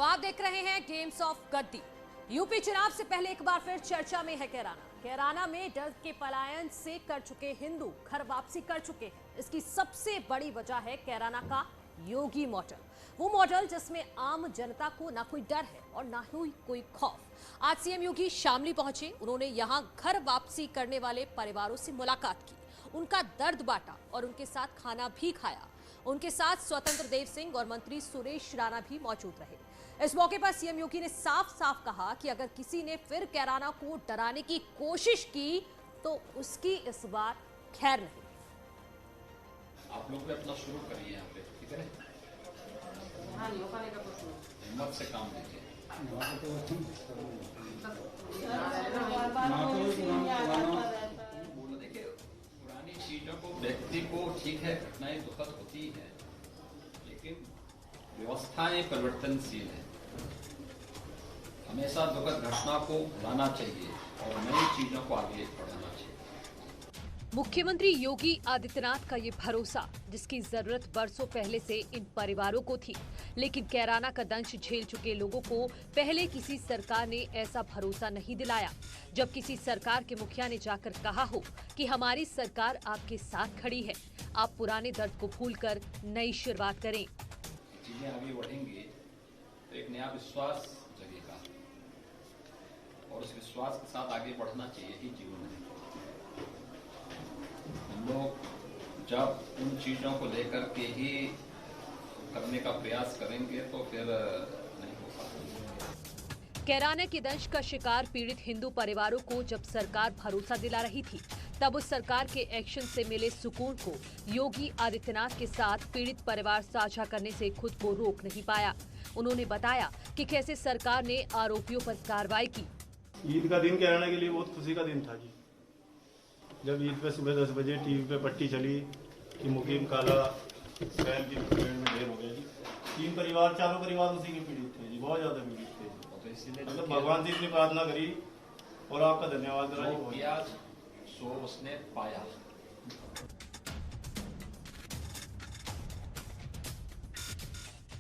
आप देख रहे हैं गेम्स ऑफ गद्दी। यूपी चुनाव से पहले एक बार फिर चर्चा में है कैराना। कैराना में डर के पलायन से कर चुके हिंदू घर वापसी कर चुके हैं। इसकी सबसे बड़ी वजह है कैराना का योगी मॉडल, वो मॉडल जिसमें आम जनता को ना कोई डर है और ना ही कोई खौफ। आज सीएम योगी शामली पहुंचे। उन्होंने यहां घर वापसी करने वाले परिवारों से मुलाकात की, उनका दर्द बांटा और उनके साथ खाना भी खाया। उनके साथ स्वतंत्र देव सिंह और मंत्री सुरेश राणा भी मौजूद रहे। इस मौके पर सीएम योगी ने साफ साफ कहा कि अगर किसी ने फिर कैराना को डराने की कोशिश की तो उसकी इस बार खैर नहीं। आप लोग भी अपना शुरू करिए यहाँ पे, ठीक है? हिम्मत से काम लीजिए। देखिए, पुरानी चीजों को व्यक्ति को ठीक है, घटनाएं दुखद होती है, लेकिन व्यवस्थाएं परिवर्तनशील है। हमेशा दुखद घटना को भुलाना चाहिए और नई चीजों को आगे बढ़ाना चाहिए। मुख्यमंत्री योगी आदित्यनाथ का ये भरोसा, जिसकी जरूरत बरसों पहले से इन परिवारों को थी, लेकिन कैराना का दंश झेल चुके लोगों को पहले किसी सरकार ने ऐसा भरोसा नहीं दिलाया। जब किसी सरकार के मुखिया ने जाकर कहा हो कि हमारी सरकार आपके साथ खड़ी है, आप पुराने दर्द को भूलकर नई शुरुआत करें। चीजें आगे बढ़ेंगी तो एक नया विश्वास जगेगा और उस विश्वास के साथ आगे बढ़ना चाहिए ही जीवन में। हम लोग जब उन चीजों को लेकर के ही करने का प्रयास करेंगे तो फिर नहीं हो सकता। कैराना के दंश का शिकार पीड़ित हिंदू परिवारों को जब सरकार भरोसा दिला रही थी, तब उस सरकार के एक्शन से मिले सुकून को योगी आदित्यनाथ के साथ पीड़ित परिवार साझा करने से खुद को रोक नहीं पाया। उन्होंने बताया कि कैसे सरकार ने आरोपियों पर कार्रवाई की। ईद का दिन कैराना के लिए बहुत खुशी का दिन था जी। जब ईद पे सुबह 10 बजे टीवी पे पट्टी चली कि मुकीम काला शहर की पेड़ में ढेर हो गया जी। 3 परिवार, 4 परिवार उसी के पीड़ित थे जी, बहुत ज्यादा पीड़ित थे। तो इसीलिए मतलब भगवान से इतनी प्रार्थना करी और आपका धन्यवाद करा जी। सो उसने पाया।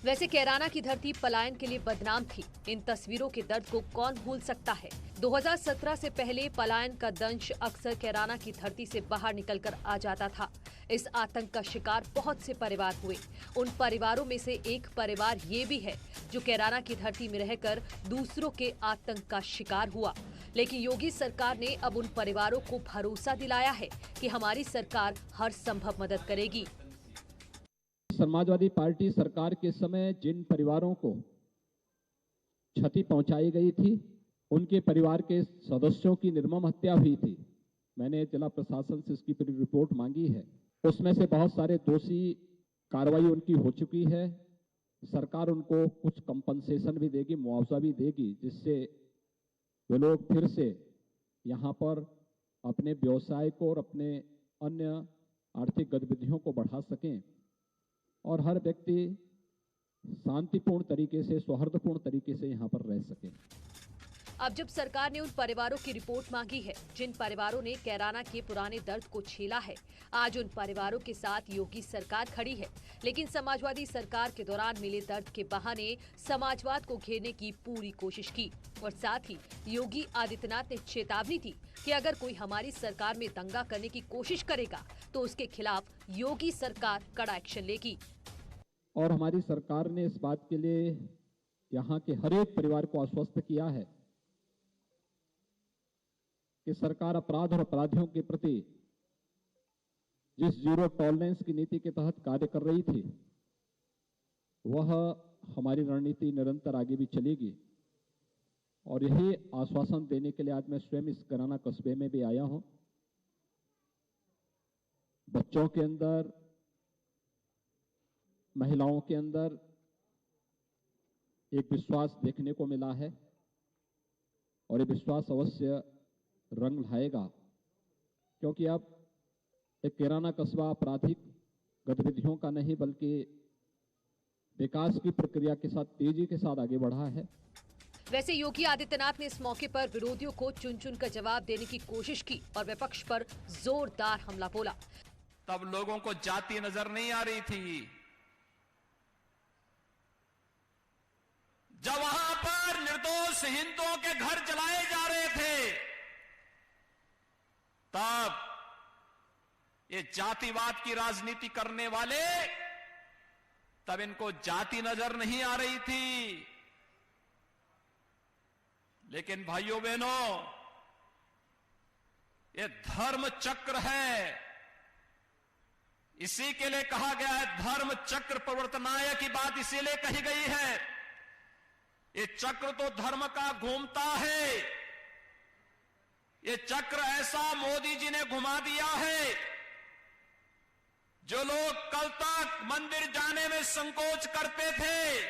वैसे कैराना की धरती पलायन के लिए बदनाम थी। इन तस्वीरों के दर्द को कौन भूल सकता है। 2017 से पहले पलायन का दंश अक्सर कैराना की धरती से बाहर निकलकर आ जाता था। इस आतंक का शिकार बहुत से परिवार हुए। उन परिवारों में से एक परिवार ये भी है जो कैराना की धरती में रहकर दूसरों के आतंक का शिकार हुआ। लेकिन योगी सरकार ने अब उन परिवारों को भरोसा दिलाया है कि हमारी सरकार हर संभव मदद करेगी। समाजवादी पार्टी सरकार के समय जिन परिवारों को क्षति पहुंचाई गई थी, उनके परिवार के सदस्यों की निर्मम हत्या हुई थी। मैंने जिला प्रशासन से इसकी पूरी रिपोर्ट मांगी है। उसमें से बहुत सारे दोषी कार्रवाई उनकी हो चुकी है। सरकार उनको कुछ कंपनसेशन भी देगी, मुआवजा भी देगी, जिससे वे लोग फिर से यहाँ पर अपने व्यवसाय को और अपने अन्य आर्थिक गतिविधियों को बढ़ा सकें और हर व्यक्ति शांतिपूर्ण तरीके से, सौहार्दपूर्ण तरीके से यहाँ पर रह सके। अब जब सरकार ने उन परिवारों की रिपोर्ट मांगी है जिन परिवारों ने कैराना के पुराने दर्द को झेला है, आज उन परिवारों के साथ योगी सरकार खड़ी है। लेकिन समाजवादी सरकार के दौरान मिले दर्द के बहाने समाजवाद को घेरने की पूरी कोशिश की और साथ ही योगी आदित्यनाथ ने चेतावनी दी कि अगर कोई हमारी सरकार में दंगा करने की कोशिश करेगा तो उसके खिलाफ योगी सरकार कड़ा एक्शन लेगी। और हमारी सरकार ने इस बात के लिए यहाँ के हर एक परिवार को आश्वस्त किया है कि सरकार अपराध और अपराधियों के प्रति जिस जीरो टॉलरेंस की नीति के तहत कार्य कर रही थी, वह हमारी रणनीति निरंतर आगे भी चलेगी। और यही आश्वासन देने के लिए आज मैं स्वयं इस कैराना कस्बे में भी आया हूं। बच्चों के अंदर, महिलाओं के अंदर एक विश्वास देखने को मिला है और ये विश्वास अवश्य रंग लाएगा, क्योंकि अब एक कैराना कस्बा आपराधिक गतिविधियों का नहीं बल्कि विकास की प्रक्रिया के साथ तेजी के साथ आगे बढ़ा है। वैसे योगी आदित्यनाथ ने इस मौके पर विरोधियों को चुन चुन कर जवाब देने की कोशिश की और विपक्ष पर जोरदार हमला बोला। तब लोगों को जाति नजर नहीं आ रही थी, जब वहां पर निर्दोष हिंदुओं के घर जलाए जा रहे थे, तब ये जातिवाद की राजनीति करने वाले, तब इनको जाति नजर नहीं आ रही थी। लेकिन भाइयों बहनों, ये धर्म चक्र है। इसी के लिए कहा गया है धर्म चक्र प्रवर्तनाय की बात इसीलिए कही गई है। ये चक्र तो धर्म का घूमता है। ये चक्र ऐसा मोदी जी ने घुमा दिया है, जो लोग कल तक मंदिर जाने में संकोच करते थे,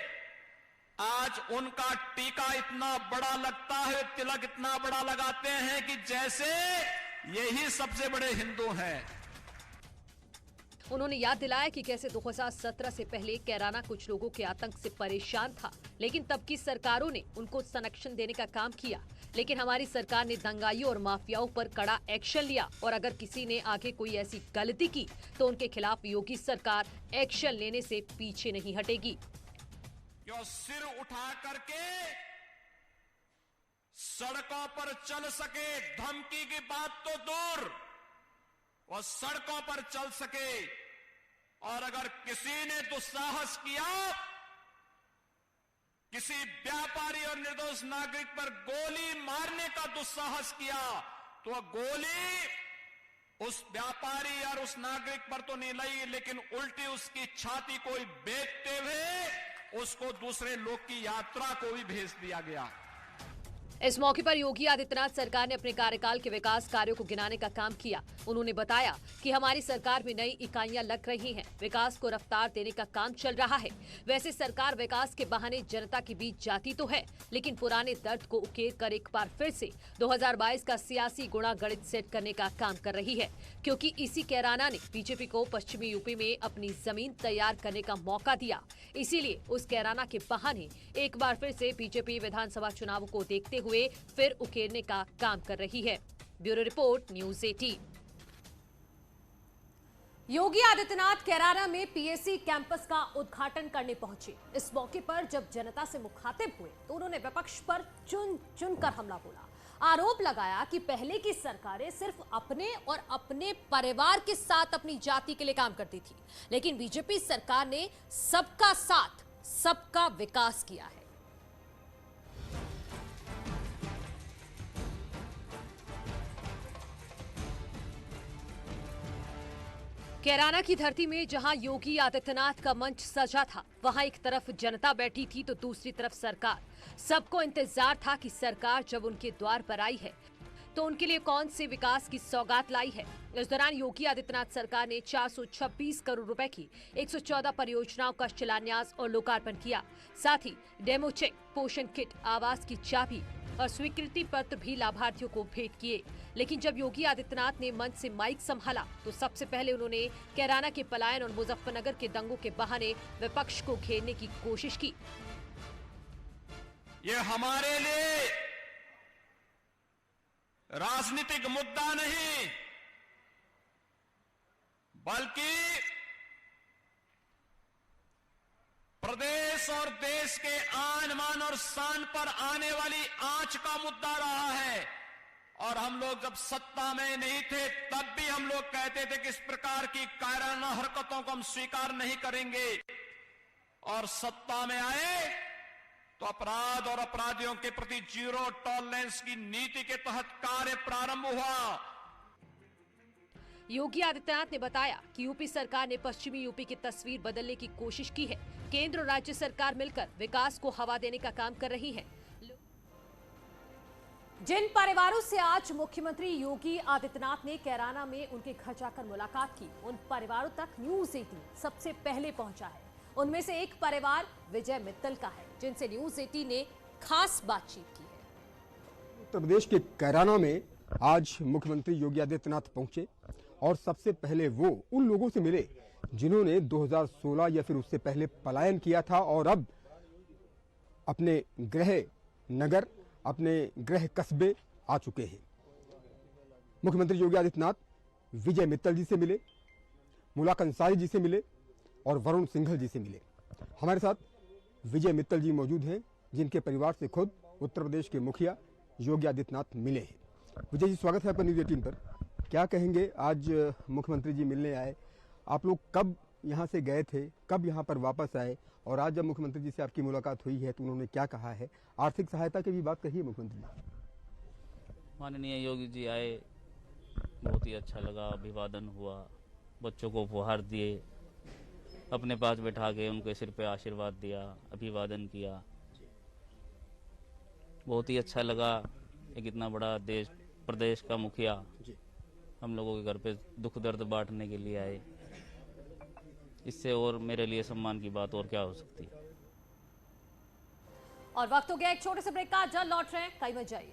आज उनका टीका इतना बड़ा लगता है, तिलक इतना बड़ा लगाते हैं कि जैसे यही सबसे बड़े हिंदू हैं। उन्होंने याद दिलाया कि कैसे 2017 से पहले कैराना कुछ लोगों के आतंक से परेशान था, लेकिन तब की सरकारों ने उनको संरक्षण देने का काम किया। लेकिन हमारी सरकार ने दंगाइयों और माफियाओं पर कड़ा एक्शन लिया, और अगर किसी ने आगे कोई ऐसी गलती की तो उनके खिलाफ योगी सरकार एक्शन लेने से पीछे नहीं हटेगी। जो सिर उठा करके सड़कों पर चल सके, धमकी की बात तो दूर, वो सड़कों पर चल सके। और अगर किसी ने दुस्साहस किया, किसी व्यापारी और निर्दोष नागरिक पर गोली मारने का दुस्साहस किया, तो वह गोली उस व्यापारी और उस नागरिक पर तो नहीं लगी, लेकिन उल्टी उसकी छाती को ही बेचते हुए उसको दूसरे लोग की यात्रा को भी भेज दिया गया। इस मौके पर योगी आदित्यनाथ सरकार ने अपने कार्यकाल के विकास कार्यों को गिनाने का काम किया। उन्होंने बताया कि हमारी सरकार में नई इकाइयां लग रही हैं, विकास को रफ्तार देने का काम चल रहा है। वैसे सरकार विकास के बहाने जनता के बीच जाती तो है, लेकिन पुराने दर्द को उकेर कर एक बार फिर से 2022 का सियासी गुणा गणित सेट करने का काम कर रही है, क्योंकि इसी कैराना ने बीजेपी को पश्चिमी यूपी में अपनी जमीन तैयार करने का मौका दिया। इसीलिए उस कैराना के बहाने एक बार फिर से बीजेपी विधानसभा चुनावों को देखते हुए फिर उकेरने का काम कर रही है। Bureau report, news 18। Yogi Adityanath Kairana में पीएसी कैंपस का उद्घाटन करने पहुंचे। इस मौके पर जब जनता से मुखातिब हुए तो उन्होंने विपक्ष पर चुनकर हमला बोला। आरोप लगाया कि पहले की सरकारें सिर्फ अपने और अपने परिवार के साथ अपनी जाति के लिए काम करती थी, लेकिन बीजेपी सरकार ने सबका साथ, सबका विकास किया है। कैराना की धरती में जहां योगी आदित्यनाथ का मंच सजा था, वहां एक तरफ जनता बैठी थी तो दूसरी तरफ सरकार। सबको इंतजार था कि सरकार जब उनके द्वार पर आई है तो उनके लिए कौन से विकास की सौगात लाई है। इस दौरान योगी आदित्यनाथ सरकार ने 426 करोड़ रुपए की 114 परियोजनाओं का शिलान्यास और लोकार्पण किया। साथ ही डेमो चेक, पोषण किट, आवास की चाबी और स्वीकृति पत्र भी लाभार्थियों को भेंट किए। लेकिन जब योगी आदित्यनाथ ने मंच से माइक संभाला तो सबसे पहले उन्होंने कैराना के पलायन और मुजफ्फरनगर के दंगों के बहाने विपक्ष को घेरने की कोशिश की। ये हमारे लिए राजनीतिक मुद्दा नहीं, बल्कि प्रदेश और देश के आन मान और शान पर आने वाली आंच का मुद्दा रहा है। और हम लोग जब सत्ता में नहीं थे तब भी हम लोग कहते थे कि इस प्रकार की कायराना हरकतों को हम स्वीकार नहीं करेंगे। और सत्ता में आए तो अपराध और अपराधियों के प्रति जीरो टॉलरेंस की नीति के तहत कार्य प्रारंभ हुआ। योगी आदित्यनाथ ने बताया कि यूपी सरकार ने पश्चिमी यूपी की तस्वीर बदलने की कोशिश की है। केंद्र और राज्य सरकार मिलकर विकास को हवा देने का काम कर रही है। जिन परिवारों से आज मुख्यमंत्री योगी आदित्यनाथ ने कैराना में उनके घर जाकर मुलाकात की, उन परिवारों तक न्यूज़ 18 सबसे पहले पहुंचा है। उनमें से एक परिवार विजय मित्तल का है, जिनसे न्यूज़ 18 ने खास बातचीत की है। उत्तर प्रदेश के कैराना में आज मुख्यमंत्री योगी आदित्यनाथ पहुंचे और सबसे पहले वो उन लोगों से मिले जिन्होंने 2016 या फिर उससे पहले पलायन किया था और अब अपने गृह नगर, अपने गृह कस्बे आ चुके हैं। मुख्यमंत्री योगी आदित्यनाथ विजय मित्तल जी से मिले, मुलाक अंसारी जी से मिले और वरुण सिंघल जी से मिले। हमारे साथ विजय मित्तल जी मौजूद हैं जिनके परिवार से खुद उत्तर प्रदेश के मुखिया योगी आदित्यनाथ मिले हैं। विजय जी, स्वागत है आपका न्यूज़ 18 पर। क्या कहेंगे, आज मुख्यमंत्री जी मिलने आए, आप लोग कब यहाँ से गए थे, कब यहाँ पर वापस आए, और आज जब मुख्यमंत्री जी से आपकी मुलाकात हुई है तो उन्होंने क्या कहा है? आर्थिक सहायता की भी बात कही है मुख्यमंत्री जी? माननीय योगी जी आए, बहुत ही अच्छा लगा, अभिवादन हुआ, बच्चों को उपहार दिए, अपने पास बैठा के उनके सिर पे आशीर्वाद दिया, अभिवादन किया। बहुत ही अच्छा लगा। एक इतना बड़ा देश प्रदेश का मुखिया हम लोगों के घर पे दुख दर्द बांटने के लिए आए। इससे और मेरे लिए सम्मान की बात और क्या हो सकती है। और वक्त हो गया एक छोटे से ब्रेक का, जल्द लौट रहे हैं, कहीं मत जाइए।